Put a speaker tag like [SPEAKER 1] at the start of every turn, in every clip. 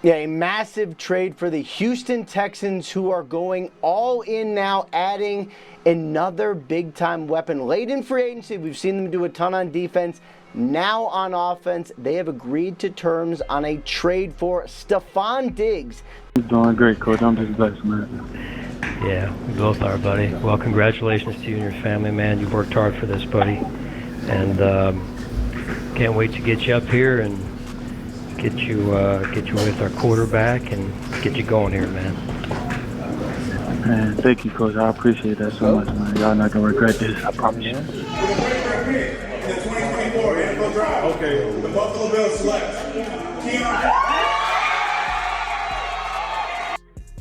[SPEAKER 1] Yeah, a massive trade for the Houston Texans, who are going all in now, adding another big-time weapon. Late in free agency, we've seen them do a ton on defense. Now on offense, they have agreed to terms on a trade for Stephon Diggs.
[SPEAKER 2] You're doing great, Coach. I'm just blessed, man.
[SPEAKER 3] Yeah, we both are, buddy. Well, congratulations to you and your family, man. You worked hard for this, buddy. And can't wait to get you up here and get you with our quarterback and get you going here, man.
[SPEAKER 2] Man, thank you, Coach. I appreciate that so much, man. Y'all not gonna regret this, I promise you.
[SPEAKER 4] The 2024 NFL Draft. Okay. The Buffalo Bills select Keon.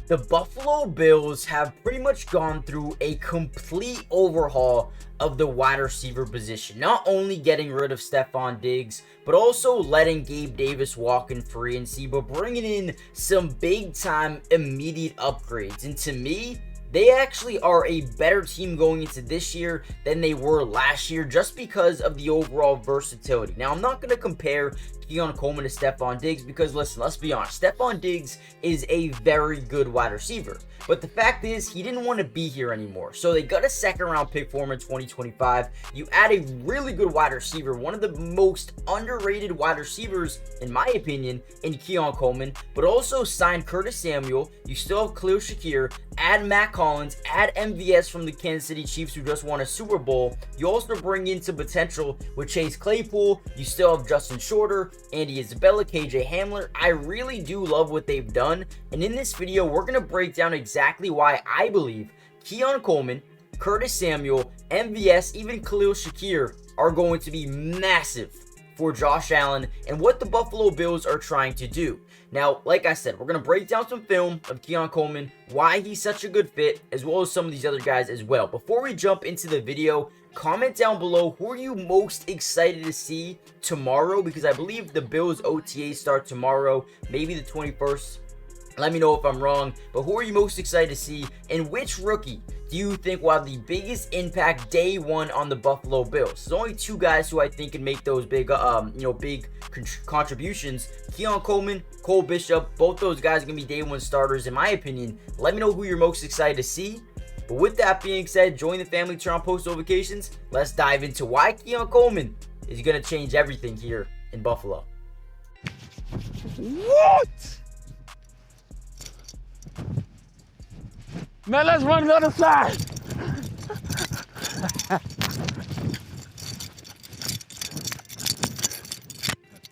[SPEAKER 5] The Buffalo Bills have pretty much gone through a complete overhaul of the wide receiver position. Not only getting rid of Stephon Diggs, but also letting Gabe Davis walk in free agency, but bringing in some big-time immediate upgrades. And to me, they actually are a better team going into this year than they were last year, just because of the overall versatility. Now, I'm not going to compare Keon Coleman to Stephon Diggs because, listen, let's be honest, Stephon Diggs is a very good wide receiver. But the fact is, he didn't want to be here anymore. So they got a second-round pick for him in 2025. You add a really good wide receiver, one of the most underrated wide receivers, in my opinion, in Keon Coleman, but also signed Curtis Samuel. You still have Khalil Shakir, add Mack Hollins, add MVS from the Kansas City Chiefs, who just won a Super Bowl. You also bring in some potential with Chase Claypool. You still have Justin Shorter, Andy Isabella, KJ Hamler. I really do love what they've done. And in this video, we're going to break down exactly why I believe Keon Coleman, Curtis Samuel, MVS, even Khalil Shakir are going to be massive for Josh Allen and what the Buffalo Bills are trying to do. Now, like I said, we're going to break down some film of Keon Coleman, why he's such a good fit, as well as some of these other guys as well. Before we jump into the video, comment down below who are you most excited to see tomorrow, because I believe the Bills OTA start tomorrow, maybe the 21st. Let me know if I'm wrong, but who are you most excited to see, and which rookie do you think will have the biggest impact day one on the Buffalo Bills? There's only two guys who I think can make those big, big contributions. Keon Coleman, Cole Bishop, both those guys are going to be day one starters, in my opinion. Let me know who you're most excited to see. But with that being said, join the family, turn on post notifications. Let's dive into why Keon Coleman is going to change everything here in Buffalo.
[SPEAKER 2] What? Man, let's run the other side.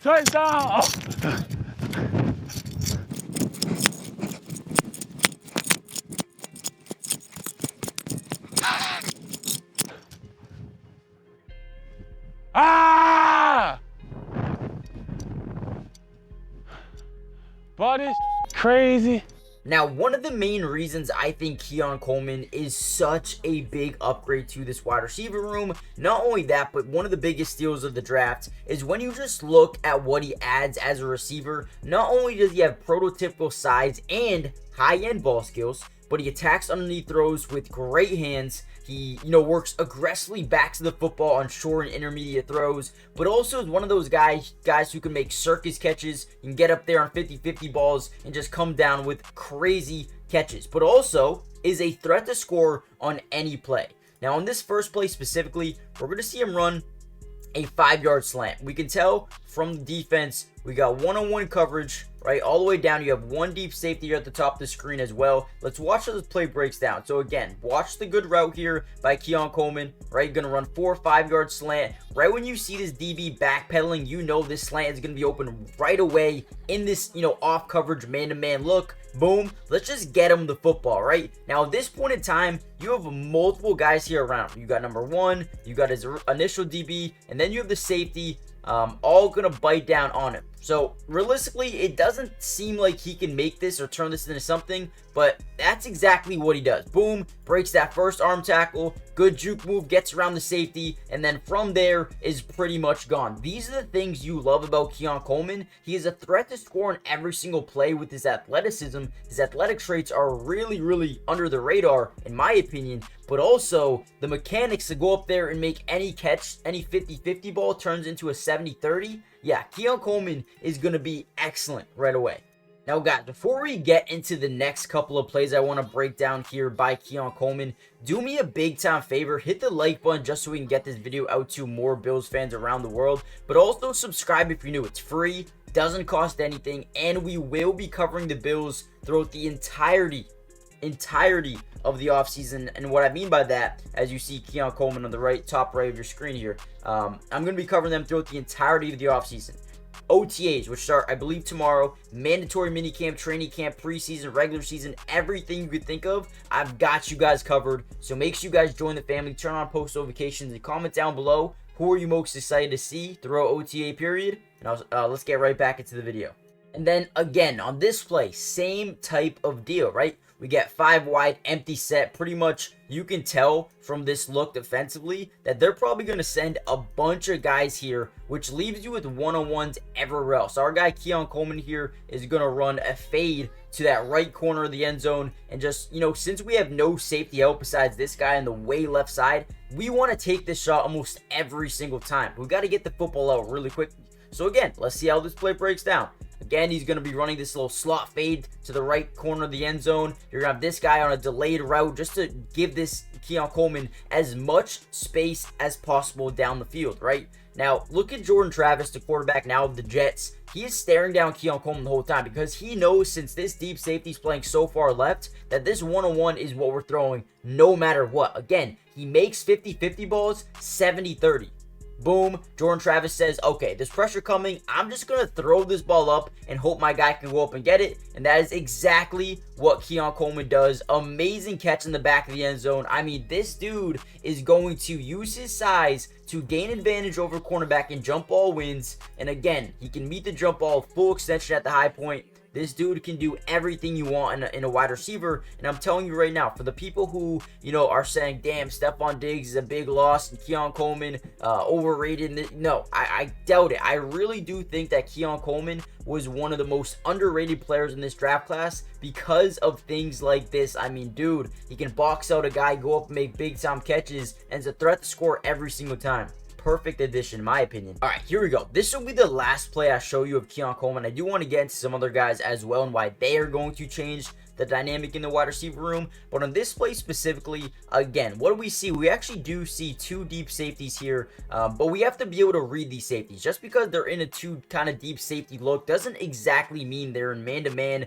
[SPEAKER 2] Touchdown. Ah! Boy, this crazy.
[SPEAKER 5] Now, one of the main reasons I think Keon Coleman is such a big upgrade to this wide receiver room, not only that, but one of the biggest steals of the draft, is when you just look at what he adds as a receiver. Not only does he have prototypical size and high-end ball skills, but he attacks underneath throws with great hands. He, works aggressively back to the football on short and intermediate throws, but also is one of those guys who can make circus catches. You can get up there on 50-50 balls and just come down with crazy catches, but also is a threat to score on any play. Now, on this first play specifically, we're going to see him run a 5-yard slant. We can tell from the defense, we got one-on-one coverage, right? All the way down, you have one deep safety here at the top of the screen as well. Let's watch how this play breaks down. So again, watch the good route here by Keon Coleman, right? Gonna run 4 or 5-yard slant. Right when you see this DB backpedaling, you know this slant is gonna be open right away in this, off coverage man-to-man look. Boom, let's just get him the football, right? Now, at this point in time, you have multiple guys here around. You got number one, you got his initial DB, and then you have the safety, all gonna bite down on him. So realistically, it doesn't seem like he can make this or turn this into something, but that's exactly what he does. Boom, breaks that first arm tackle, good juke move, gets around the safety, and then from there is pretty much gone. These are the things you love about Keon Coleman. He is a threat to score in every single play with his athleticism. His athletic traits are really, really under the radar, in my opinion, but also the mechanics to go up there and make any catch, any 50-50 ball turns into a 70-30. Yeah, Keon Coleman is going to be excellent right away. Now, guys, before we get into the next couple of plays I want to break down here by Keon Coleman, do me a big-time favor. Hit the like button just so we can get this video out to more Bills fans around the world. But also subscribe if you're new. It's free, doesn't cost anything, and we will be covering the Bills throughout the entirety of the offseason. And what I mean by that, as you see Keon Coleman on the top right of your screen here, I'm going to be covering them throughout the entirety of the offseason. OTAs, which start, I believe, tomorrow, mandatory minicamp, training camp, preseason, regular season, everything you could think of, I've got you guys covered. So make sure you guys join the family, turn on post notifications, and comment down below who are you most excited to see throughout OTA period. And let's get right back into the video. And then again, on this play, same type of deal, right? We get 5 wide, empty set. Pretty much, you can tell from this look defensively that they're probably going to send a bunch of guys here, which leaves you with one-on-ones everywhere else. Our guy Keon Coleman here is going to run a fade to that right corner of the end zone. And just, since we have no safety out besides this guy on the way left side, we want to take this shot almost every single time. We got to get the football out really quickly. So again, let's see how this play breaks down. Again, he's going to be running this little slot fade to the right corner of the end zone. You're going to have this guy on a delayed route just to give this Keon Coleman as much space as possible down the field, right? Now, look at Jordan Travis, the quarterback now of the Jets. He is staring down Keon Coleman the whole time because he knows since this deep safety is playing so far left that this one-on-one is what we're throwing no matter what. Again, he makes 50-50 balls 70-30. Boom, Jordan Travis says, okay, there's pressure coming. I'm just going to throw this ball up and hope my guy can go up and get it. And that is exactly what Keon Coleman does. Amazing catch in the back of the end zone. I mean, this dude is going to use his size to gain advantage over cornerback in jump ball wins. And again, he can meet the jump ball full extension at the high point. This dude can do everything you want in a wide receiver. And I'm telling you right now, for the people who, are saying, damn, Stephon Diggs is a big loss and Keon Coleman overrated. No, I doubt it. I really do think that Keon Coleman was one of the most underrated players in this draft class because of things like this. I mean, dude, he can box out a guy, go up and make big time catches, and is a threat to score every single time. Perfect addition in my opinion. All right, here we go. This will be the last play I show you of Keon Coleman. I do want to get into some other guys as well and why they are going to change the dynamic in the wide receiver room. But on this play specifically, again, what do we see? We actually do see 2 deep safeties here, but we have to be able to read these safeties. Just because they're in a 2 kind of deep safety look doesn't exactly mean they're in man-to-man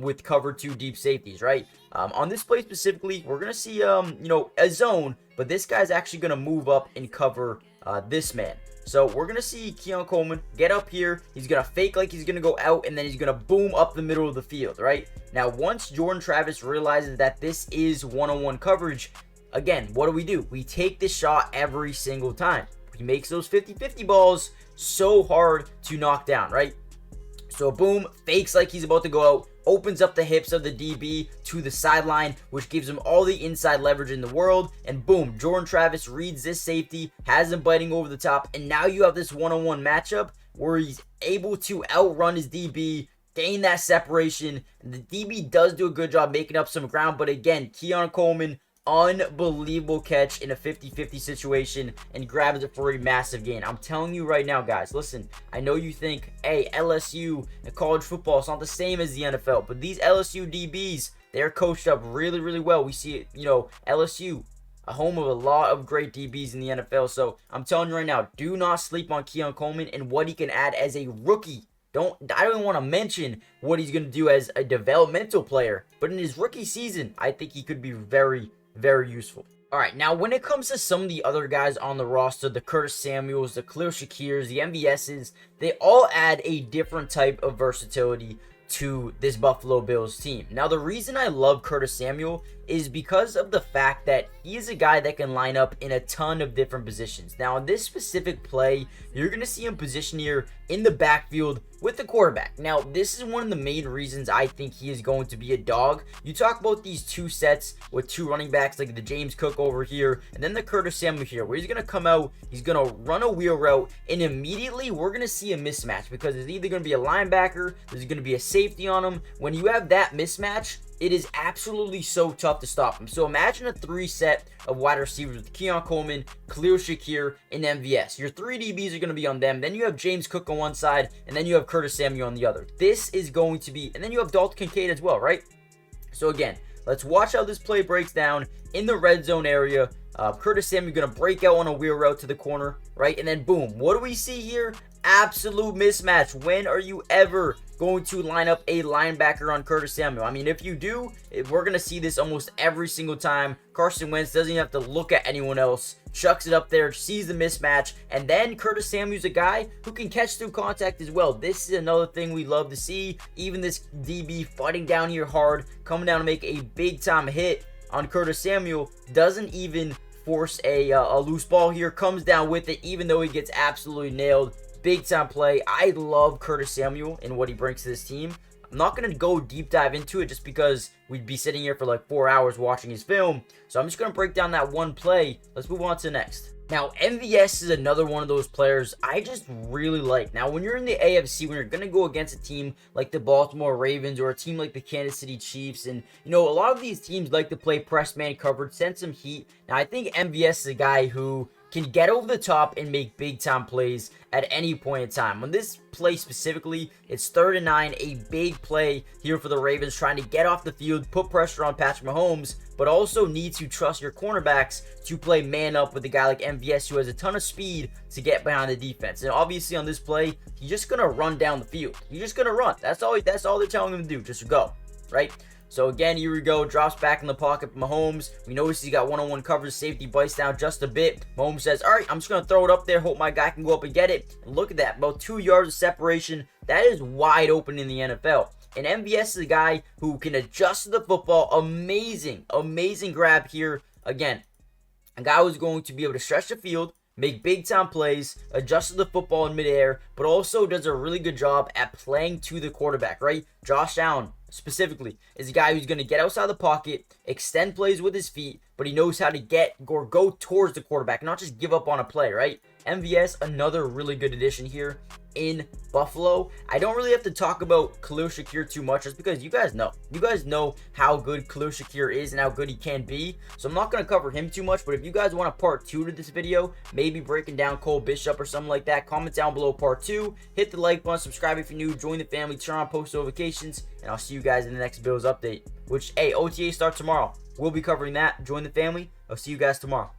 [SPEAKER 5] with cover 2 deep safeties, right? On this play specifically, we're going to see, a zone, but this guy's actually going to move up and cover this man. So we're going to see Keon Coleman get up here. He's going to fake like he's going to go out, and then he's going to boom up the middle of the field, right? Now, once Jordan Travis realizes that this is one-on-one coverage, again, what do? We take this shot every single time. He makes those 50-50 balls so hard to knock down, right? So boom, fakes like he's about to go out, opens up the hips of the DB to the sideline, which gives him all the inside leverage in the world. And boom, Jordan Travis reads this safety, has him biting over the top, and now you have this one-on-one matchup where he's able to outrun his DB, gain that separation. And the DB does do a good job making up some ground, but again, Keon Coleman, unbelievable catch in a 50-50 situation and grabs it for a massive gain. I'm telling you right now, guys, listen, I know you think, hey, LSU and college football is not the same as the NFL, but these LSU DBs, they're coached up really, really well. We see it, LSU, a home of a lot of great DBs in the NFL. So I'm telling you right now, do not sleep on Keon Coleman and what he can add as a rookie. I don't want to mention what he's going to do as a developmental player, but in his rookie season, I think he could be very, very useful. All right, now when it comes to some of the other guys on the roster, the Curtis Samuels, the Khalil Shakirs, the MVSs, they all add a different type of versatility to this Buffalo Bills team. Now, the reason I love Curtis Samuel is because of the fact that he is a guy that can line up in a ton of different positions. Now, in this specific play, you're going to see him position here in the backfield with the quarterback. Now, this is one of the main reasons I think he is going to be a dog. You talk about these 2 sets with 2 running backs like the James Cook over here and then the Curtis Samuel here, where he's going to come out, he's going to run a wheel route, and immediately we're going to see a mismatch because there's either going to be a linebacker, there's going to be a safety on him. When you have that mismatch, it is absolutely so tough to stop him. So imagine a 3-set of wide receivers with Keon Coleman, Khalil Shakir, and MVS. Your 3 DBs are going to be on them. Then you have James Cook on one side, and then you have Curtis Samuel on the other. This is going to be, and then you have Dalton Kincaid as well, right? So again, let's watch how this play breaks down in the red zone area. Curtis Samuel going to break out on a wheel route to the corner, right? And then boom, what do we see here? Absolute mismatch. When are you ever going to line up a linebacker on Curtis Samuel? I mean, if you do, we're going to see this almost every single time. Carson Wentz doesn't even have to look at anyone else. Chucks it up there, sees the mismatch, and then Curtis Samuel's a guy who can catch through contact as well. This is another thing we love to see. Even this DB fighting down here hard, coming down to make a big-time hit on Curtis Samuel, doesn't even force a loose ball here, comes down with it, even though he gets absolutely nailed. Big time play. I love Curtis Samuel and what he brings to this team. I'm not going to go deep dive into it just because we'd be sitting here for like 4 hours watching his film. So I'm just going to break down that one play. Let's move on to the next. Now, MVS is another one of those players I just really like. Now, when you're in the AFC, when you're going to go against a team like the Baltimore Ravens or a team like the Kansas City Chiefs, and, you know, a lot of these teams like to play press man coverage, send some heat. Now, I think MVS is a guy who can get over the top and make big time plays at any point in time. On this play specifically, it's 3rd and 9, a big play here for the Ravens, trying to get off the field, put pressure on Patrick Mahomes, but also need to trust your cornerbacks to play man up with a guy like MVS who has a ton of speed to get behind the defense. And obviously on this play, he's just gonna run down the field. He's just gonna run. That's all they're telling him to do, just go, right? So again, here we go, drops back in the pocket for Mahomes. We notice he's got one-on-one coverage, safety bites down just a bit. Mahomes says, all right, I'm just going to throw it up there, hope my guy can go up and get it. And look at that, about 2 yards of separation. That is wide open in the NFL. And MVS is a guy who can adjust to the football. Amazing, amazing grab here. Again, a guy who's going to be able to stretch the field, make big-time plays, adjust to the football in midair, but also does a really good job at playing to the quarterback, right? Josh Allen, specifically, is a guy who's going to get outside the pocket, extend plays with his feet, but he knows how to get or go towards the quarterback, not just give up on a play, right? MVS, another really good addition here in Buffalo. I don't really have to talk about Khalil Shakir too much just because you guys know how good Khalil Shakir is and how good he can be. So I'm not going to cover him too much, but if you guys want a part 2 to this video, maybe breaking down Cole Bishop or something like that, comment down below part 2. Hit the like button, subscribe if you're new, join the family, turn on post notifications, and I'll see you guys in the next Bills update, which, hey, OTA starts tomorrow. We'll be covering that. Join the family. I'll see you guys tomorrow.